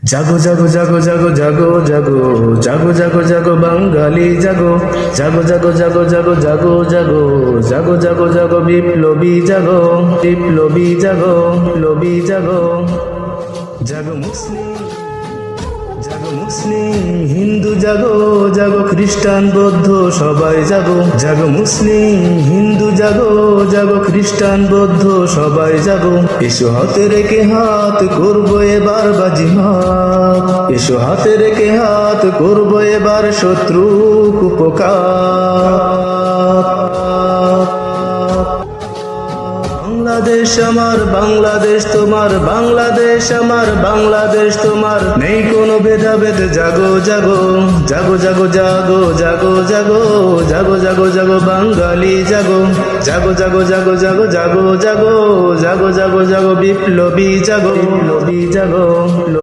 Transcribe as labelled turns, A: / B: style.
A: জাগো জাগো জাগো জাগো জাগো জাগো জাগো জাগো জাগো বাঙালি জাগো জাগো জাগো জাগো জাগো জাগো জাগো জাগো জাগো জাগো বিপ্লবী জাগো বিপ্লবী জাগো বিপ্লবী জাগো জাগো মুসলিম হিন্দু জাগো জাগো খ্রিস্টান বৌদ্ধ সবাই জাগো জাগো মুসলিম হিন্দু জাগো জাগো খ্রিস্টান বৌদ্ধ সবাই জাগো এসো হাতে রেখে হাত করবো এবার বাজিমাত এসো হাতে রেখে হাত করবো এবার শত্রু কুপকার বাংলাদেশ আমার বাংলাদেশ তোমার বাংলাদেশ আমার বাংলাদেশ তোমার নেই কোনো ভেদাভেদ জাগো জাগো জাগো জাগো জাগো জাগো জাগো জাগো জাগো জাগো বাঙালি জাগো জাগো জাগো জাগো জাগো জাগো জাগো জাগো জাগো জাগো বিপ্লবী জাগো বিপ্লবী জাগো।